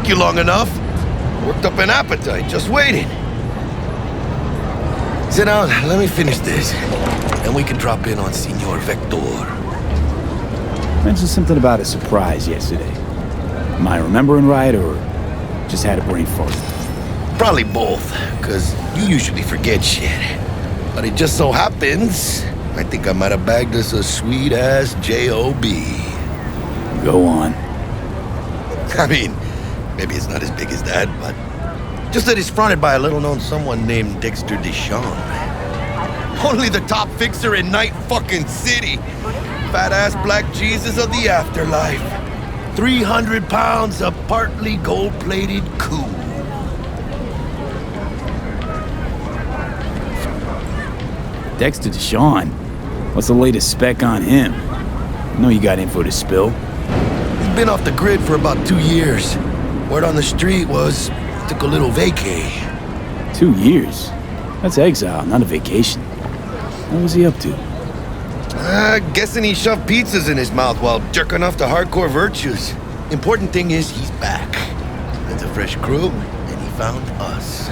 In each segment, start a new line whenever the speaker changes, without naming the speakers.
took you long enough. Worked up an appetite, just waiting. Sit down, let me finish this. Then we can drop in on Senor Vector.
Mentioned something about a surprise yesterday. Am I remembering right, or just had a brain fart?
Probably both, because you usually forget shit. But it just so happens, I think I might have bagged us a sweet-ass J.O.B.
Go on.
I mean, maybe it's not as big as that, but just that it's fronted by a little-known someone named Dexter Deshawn. Only the top fixer in Night fucking City. Fat-ass black Jesus of the afterlife. 300 pounds of partly gold-plated cool.
Dexter Deshawn? What's the latest spec on him? I know you got info to spill.
He's been off the grid for about 2 years. Word on the street was took a little vacay.
2 years? That's exile, not a vacation. What was he up to?
Guessing he shoved pizzas in his mouth while jerking off to hardcore virtues. Important thing is he's back. It's a fresh crew, and he found us.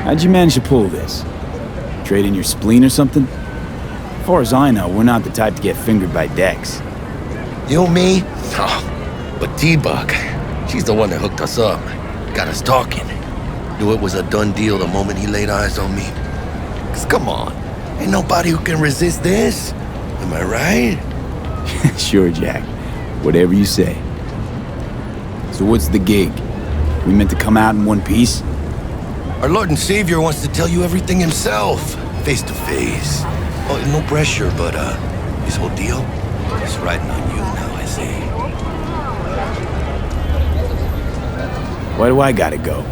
How'd you manage to pull this? Trade in your spleen or something? As far as I know, we're not the type to get fingered by Dex.
You, me? Oh, but T-Bug, she's the one that hooked us up. Got us talking. Knew it was a done deal the moment he laid eyes on me. 'Cause come on, ain't nobody who can resist this. Am I right?
Sure, Jack. Whatever you say. So what's the gig? We meant to come out in one piece?
Our Lord and Savior wants to tell you everything himself, face to face. Oh, no pressure, but his whole deal is riding on you now, I say.
Why do I gotta go?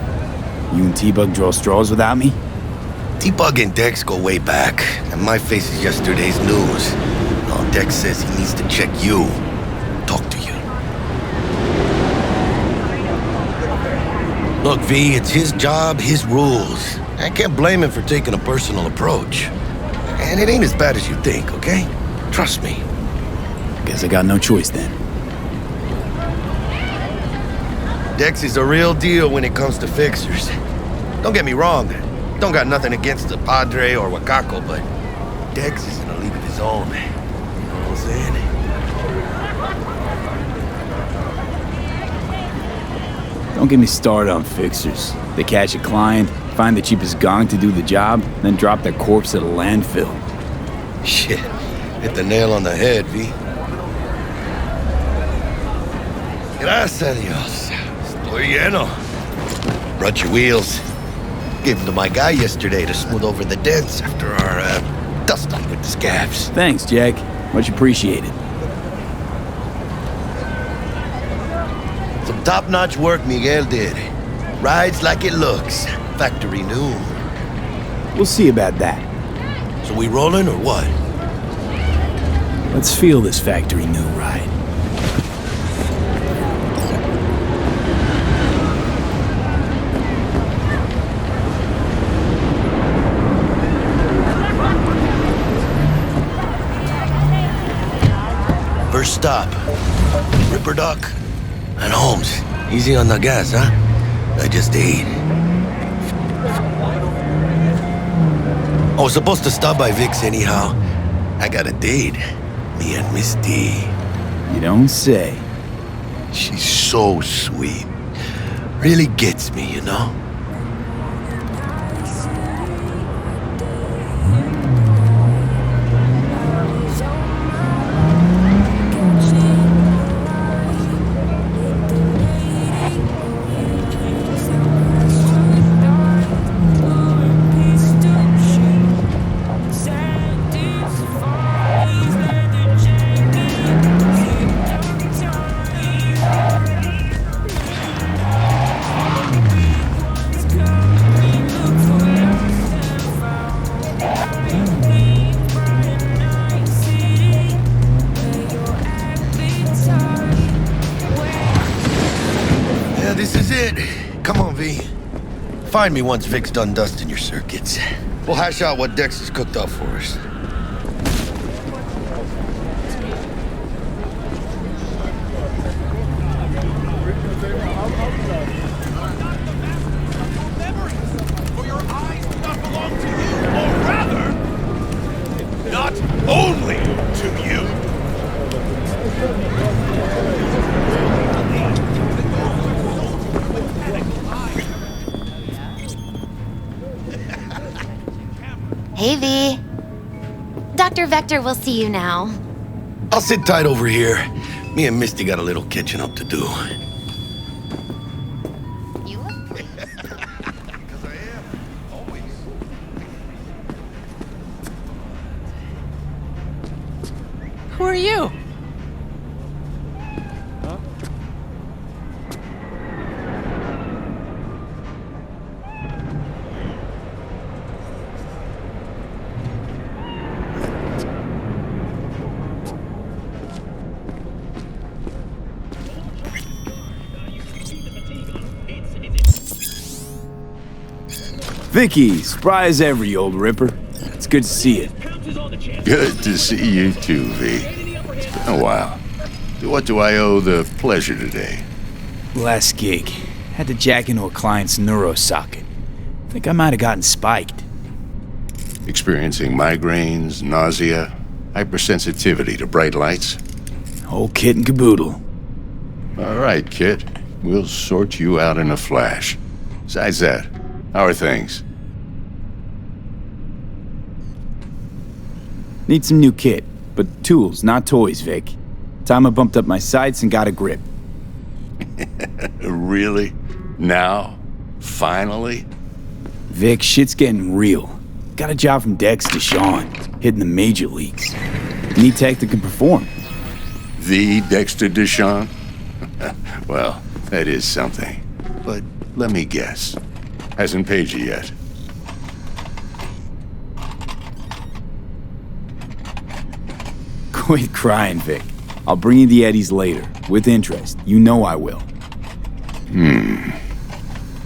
You and T-Bug draw straws without me?
T-Bug and Dex go way back, and my face is yesterday's news. Now Dex says he needs to check you, talk to you. Look, V, it's his job, his rules. I can't blame him for taking a personal approach. And it ain't as bad as you think, okay? Trust me.
Guess I got no choice then.
Dex is a real deal when it comes to fixers. Don't get me wrong, don't got nothing against the Padre or Wakako, but Dex is in a league of his own. You know what I'm saying?
Don't get me started on fixers. They catch a client, find the cheapest gong to do the job, then drop their corpse at a landfill.
Shit, hit the nail on the head, V. Gracias a Dios. Estoy lleno. Brought your wheels. Gave them to my guy yesterday to smooth over the dents after our dust-up with the scabs.
Thanks, Jack. Much appreciated.
Some top-notch work Miguel did. Rides like it looks. Factory new.
We'll see about that.
So we rolling or what?
Let's feel this factory new ride.
First stop, Ripperdock and Holmes. Easy on the gas, huh? I just ate. I was supposed to stop by Vic's anyhow. I got a date. Me and Miss D.
You don't say.
She's so sweet. Really gets me, you know? Come on, V. Find me once Vic's done dusting your circuits. We'll hash out what Dex has cooked up for us.
For your eyes do not belong to you, or rather, not only to you.
Hey, V. Dr. Vector will see you now.
I'll sit tight over here. Me and Misty got a little catching up to do.
You look pleased.
Because I am, always.
Who are you?
Vicky, surprise ever, you old ripper. It's good to see you.
Good to see you too, V. It's been a while. What do I owe the pleasure today?
Last gig. Had to jack into a client's neuro socket. Think I might have gotten spiked.
Experiencing migraines, nausea, hypersensitivity to bright lights?
Whole kit and caboodle.
All right, kid. We'll sort you out in a flash. Besides that, how are things?
Need some new kit, but tools, not toys, Vic. Time I bumped up my sights and got a grip.
Really? Now? Finally?
Vic, shit's getting real. Got a job from Dex to Sean, hitting the major leagues. Need tech that can perform.
The Dexter Deshawn? Well, that is something. But let me guess. Hasn't paid you yet.
Quit crying, Vic. I'll bring you the eddies later, with interest. You know I will.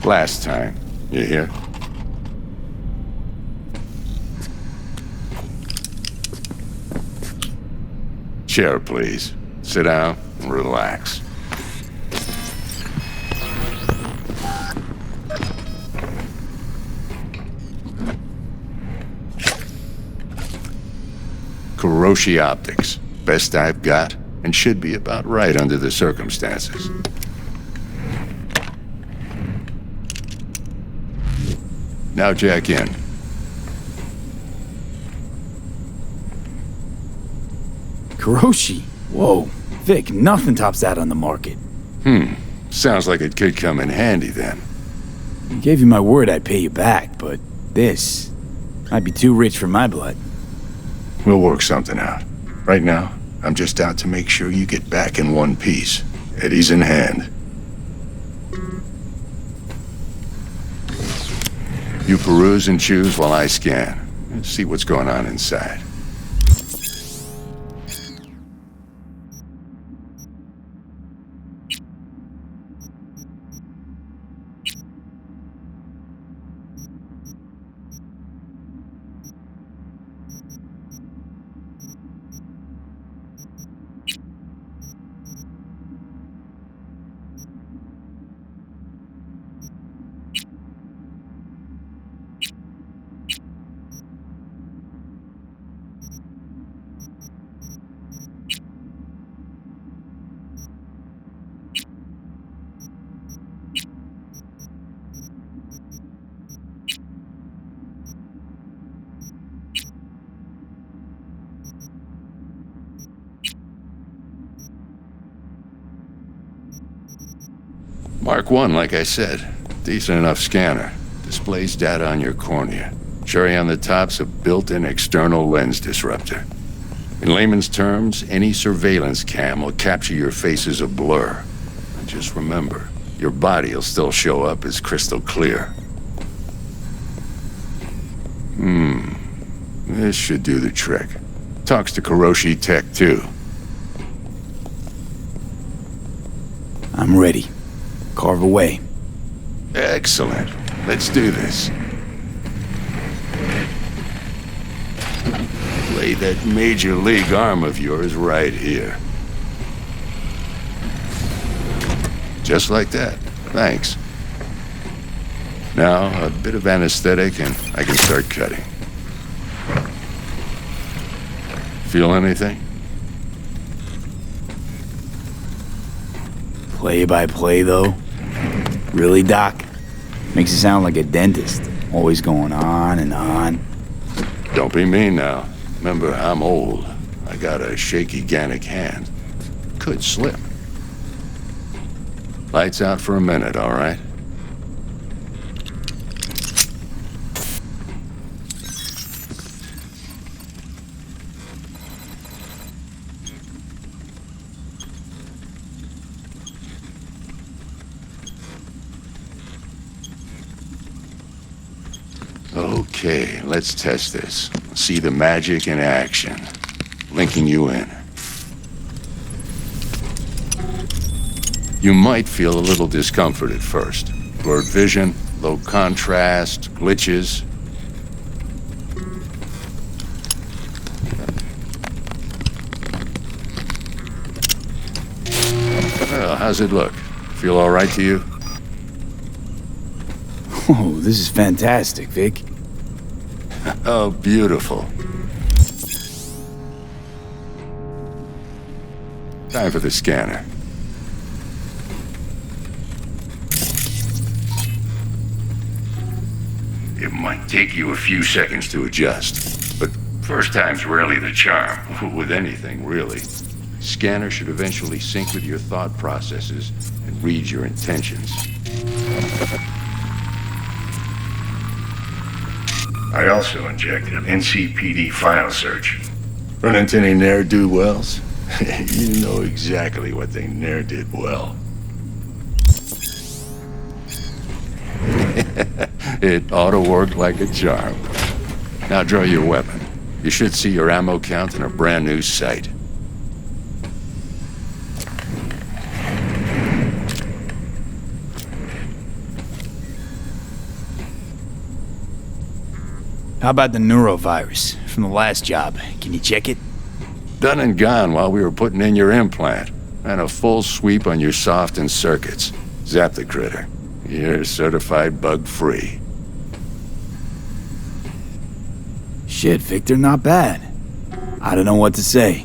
Last time. You hear? Chair, please. Sit down and relax. Kuroshi Optics. Best I've got, and should be about right under the circumstances. Now jack in.
Kuroshi? Whoa. Vic, nothing tops that on the market.
Sounds like it could come in handy then.
I gave you my word I'd pay you back, but this might be too rich for my blood.
We'll work something out. Right now, I'm just out to make sure you get back in one piece. Eddie's in hand. You peruse and choose while I scan. Let's see what's going on inside. Mark 1, like I said. Decent enough scanner. Displays data on your cornea. Cherry on the top's a built-in external lens disruptor. In layman's terms, any surveillance cam will capture your face as a blur. And just remember, your body will still show up as crystal clear. This should do the trick. Talks to Kuroshi Tech, too.
I'm ready. Carve away.
Excellent. Let's do this. Lay that major league arm of yours right here. Just like that. Thanks. Now, a bit of anesthetic and I can start cutting. Feel anything?
Play-by-play, though? Really, Doc? Makes it sound like a dentist. Always going on and on.
Don't be mean now. Remember, I'm old. I got a shaky Gannic hand. Could slip. Lights out for a minute, all right? Okay, let's test this. See the magic in action. Linking you in. You might feel a little discomfort at first. Blurred vision, low contrast, glitches. Well, how's it look? Feel all right to you?
Oh, this is fantastic, Vic.
Oh, beautiful. Time for the scanner. It might take you a few seconds to adjust, but first time's rarely the charm, with anything, really. Scanner should eventually sync with your thought processes and read your intentions. I also injected an NCPD file search. Run into any ne'er-do-wells? You know exactly what they ne'er did well. It ought to work like a charm. Now draw your weapon. You should see your ammo count in a brand new sight.
How about the neurovirus from the last job? Can you check it?
Done and gone while we were putting in your implant. And a full sweep on your soft and circuits. Zap the critter. You're certified bug-free.
Shit, Victor, not bad. I don't know what to say.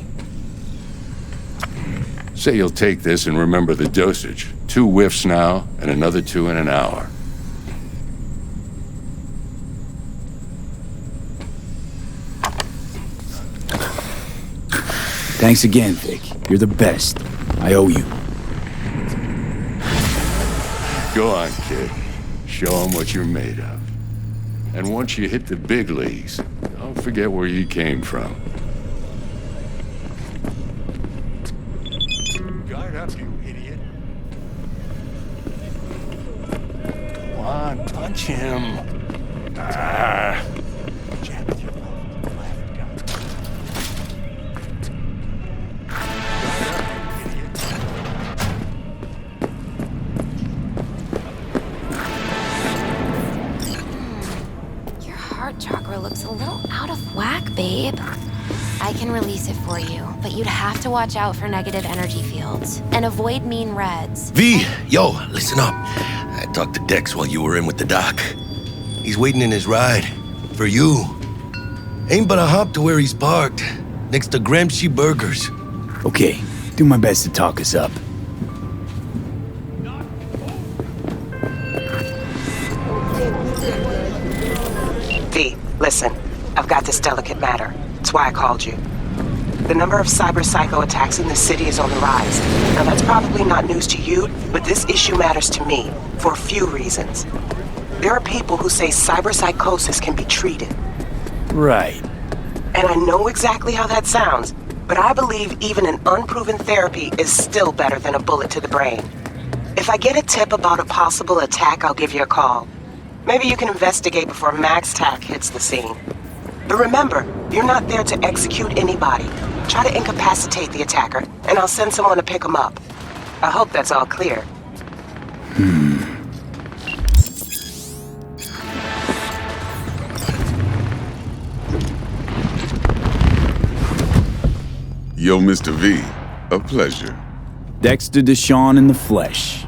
Say you'll take this and remember the dosage. 2 whiffs now, and another 2 in an hour.
Thanks again, Vic. You're the best. I owe you.
Go on, kid. Show them what you're made of. And once you hit the big leagues, don't forget where you came from. Guard up, you idiot. Come on, punch him. Ah. Jab with your left gun.
Your heart chakra looks a little out of whack, babe. I can release it for you, but you'd have to watch out for negative energy fields and avoid mean reds.
V, yo, listen up. I talked to Dex while you were in with the doc. He's waiting in his ride. For you. Ain't but a hop to where he's parked. Next to Gramsci Burgers.
Okay, do my best to talk us up.
V, listen. I've got this delicate matter. That's why I called you. The number of cyber-psycho attacks in the city is on the rise. Now, that's probably not news to you, but this issue matters to me for a few reasons. There are people who say cyberpsychosis can be treated.
Right.
And I know exactly how that sounds, but I believe even an unproven therapy is still better than a bullet to the brain. If I get a tip about a possible attack, I'll give you a call. Maybe you can investigate before Max Tack hits the scene. But remember, you're not there to execute anybody. Try to incapacitate the attacker, and I'll send someone to pick him up. I hope that's all clear.
Yo, Mr. V, a pleasure.
Dexter Deshawn in the flesh.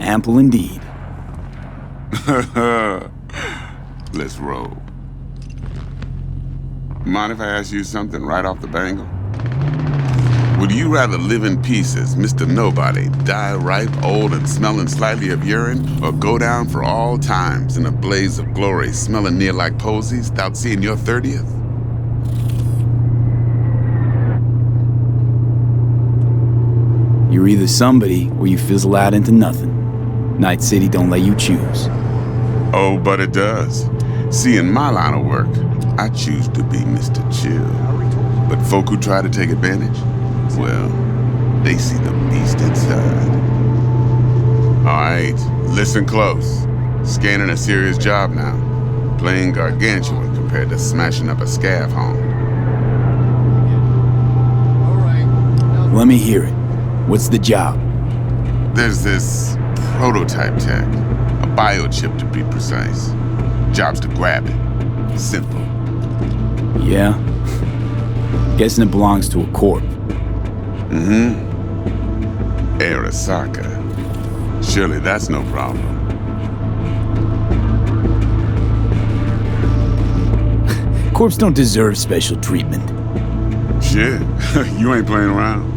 Ample indeed.
Let's roll. Mind if I ask you something right off the bangle? Would you rather live in peace as Mr. Nobody, die ripe, old, and smelling slightly of urine, or go down for all times in a blaze of glory, smelling near like posies, without seeing your 30th?
You're either somebody or you fizzle out into nothing. Night City don't let you choose.
Oh, but it does. See, in my line of work, I choose to be Mr. Chill. But folk who try to take advantage, well, they see the beast inside. All right, listen close. Scanning a serious job now. Playing gargantuan compared to smashing up a scav home.
Let me hear it. What's the job?
There's this prototype tech. A biochip to be precise. Job's to grab it. Simple.
Yeah? Guessing it belongs to a corp.
Mm-hmm. Arasaka. Surely that's no problem.
Corps don't deserve special treatment.
Shit, you ain't playing around.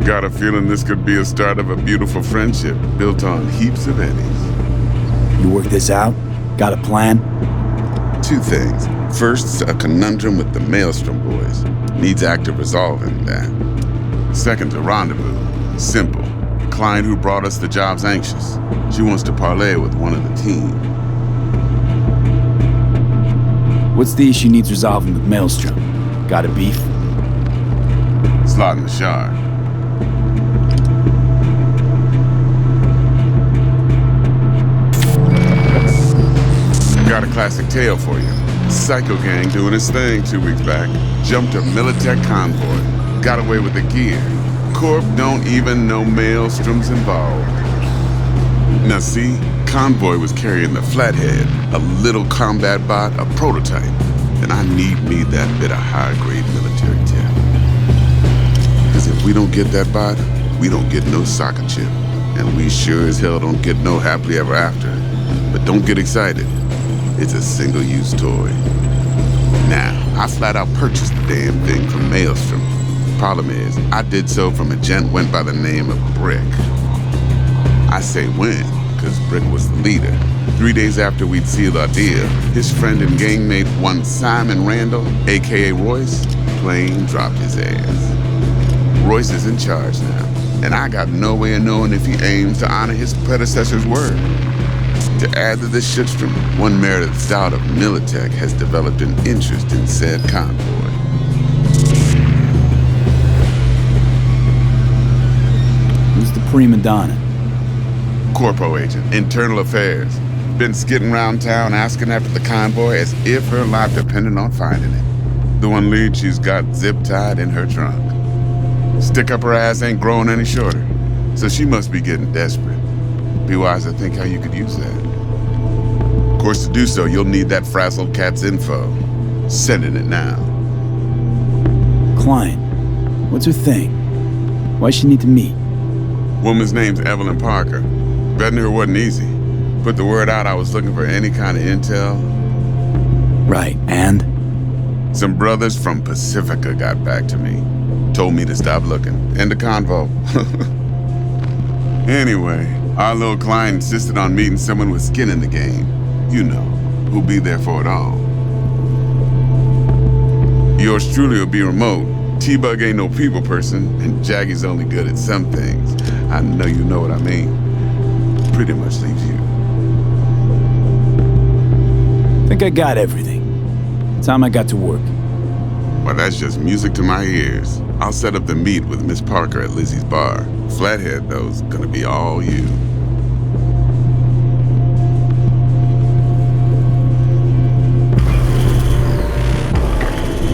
Got a feeling this could be a start of a beautiful friendship built on heaps of eddies.
You work this out? Got a plan?
Two things. First, a conundrum with the Maelstrom boys. Needs active resolving that. Second, a rendezvous. Simple. Client who brought us the job's anxious. She wants to parlay with one of the team.
What's the issue needs resolving with Maelstrom? Got a beef?
Slot in the shard. Got a classic tale for you. Psycho gang doing his thing 2 weeks back. Jumped a Militech convoy. Got away with the gear. Corp don't even know Maelstrom's involved. Now see, convoy was carrying the Flathead, a little combat bot, a prototype. And I need me that bit of high-grade military tech. Because if we don't get that bot, we don't get no soccer chip. And we sure as hell don't get no happily ever after. But don't get excited. It's a single-use toy. Now, I flat out purchased the damn thing from Maelstrom. Problem is, I did so from a gent went by the name of Brick. I say when, because Brick was the leader. 3 days after we'd sealed our deal, his friend and gangmate, one Simon Randall, a.k.a. Royce, plain dropped his ass. Royce is in charge now, and I got no way of knowing if he aims to honor his predecessor's word. To add to this shitstorm, one Meredith Stout of Militech has developed an interest in said convoy.
Who's the prima donna?
Corpo agent, internal affairs. Been skidding around town asking after the convoy as if her life depended on finding it. The one lead she's got zip-tied in her trunk. Stick up her ass ain't growing any shorter, so she must be getting desperate. Be wise to think how you could use that. Of course, to do so, you'll need that frazzled cat's info. Sending it now.
Client. What's her thing? Why's she need to meet?
Woman's name's Evelyn Parker. Vetting her wasn't easy. Put the word out I was looking for any kind of intel.
Right, and?
Some brothers from Pacifica got back to me. Told me to stop looking. End of convo. Anyway, our little client insisted on meeting someone with skin in the game. You know, who'll be there for it all. Yours truly will be remote. T-Bug ain't no people person, and Jaggy's only good at some things. I know you know what I mean. Pretty much leaves you.
Think I got everything. Time I got to work.
Well, that's just music to my ears. I'll set up the meet with Miss Parker at Lizzie's bar. Flathead, though's gonna be all you.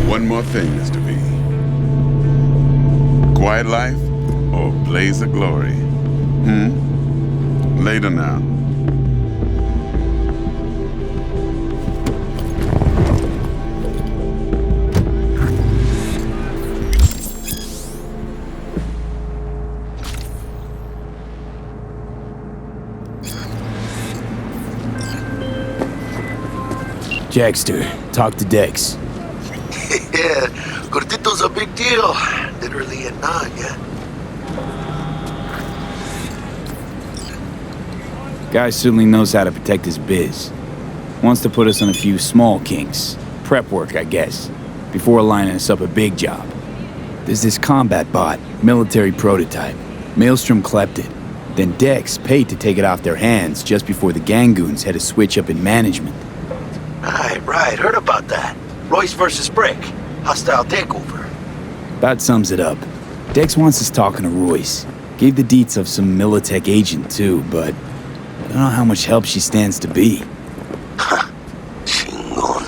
One more thing, Mr. B. Quiet life or blaze of glory? Later now.
Jackster, talk to Dex.
Yeah, Gordito's a big deal. Literally and not, yeah.
Guy certainly knows how to protect his biz. Wants to put us on a few small kinks. Prep work, I guess. Before lining us up a big job. There's this combat bot, military prototype. Maelstrom clept it. Then Dex paid to take it off their hands just before the Gangoons had a switch up in management.
Right. Heard about that. Royce versus Brick. Hostile takeover.
That sums it up. Dex wants us talking to Royce. Gave the deets of some Militech agent too, but I don't know how much help she stands to be.
Chingon.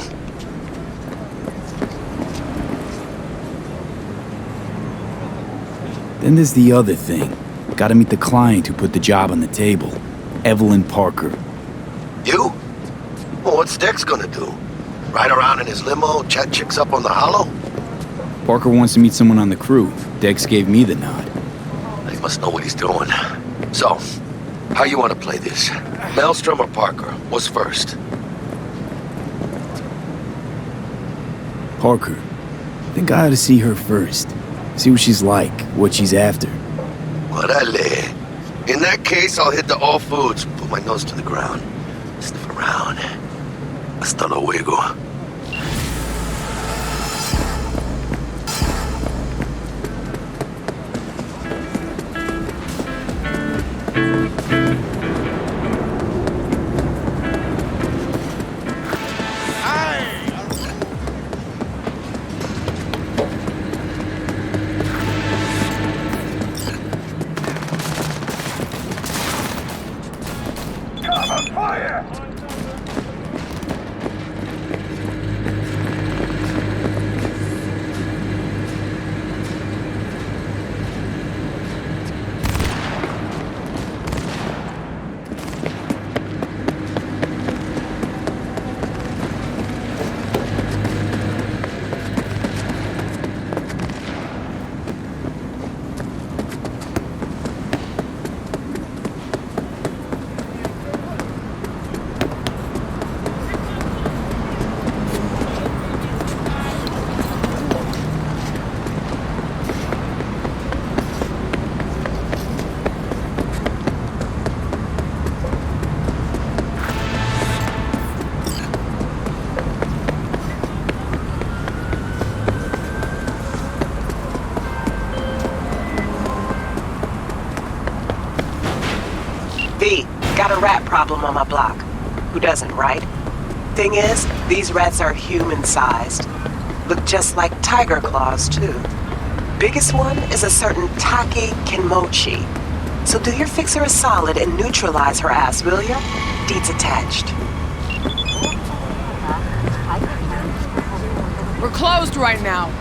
Then there's the other thing. Gotta meet the client who put the job on the table. Evelyn Parker.
You? Well, what's Dex gonna do? Ride around in his limo, chat chicks up on the hollow?
Parker wants to meet someone on the crew. Dex gave me the nod.
He must know what he's doing. So, how you want to play this? Maelstrom or Parker? What's first?
Parker. I think I ought to see her first. See what she's like, what she's after.
Orale. In that case, I'll hit the all foods, put my nose to the ground, sniff around. Hasta luego.
Got a rat problem on my block. Who doesn't, right? Thing is, these rats are human-sized. Look just like tiger claws, too. Biggest one is a certain Take Kenmochi. So do your fixer a solid and neutralize her ass, will ya? Deeds attached.
We're closed right now.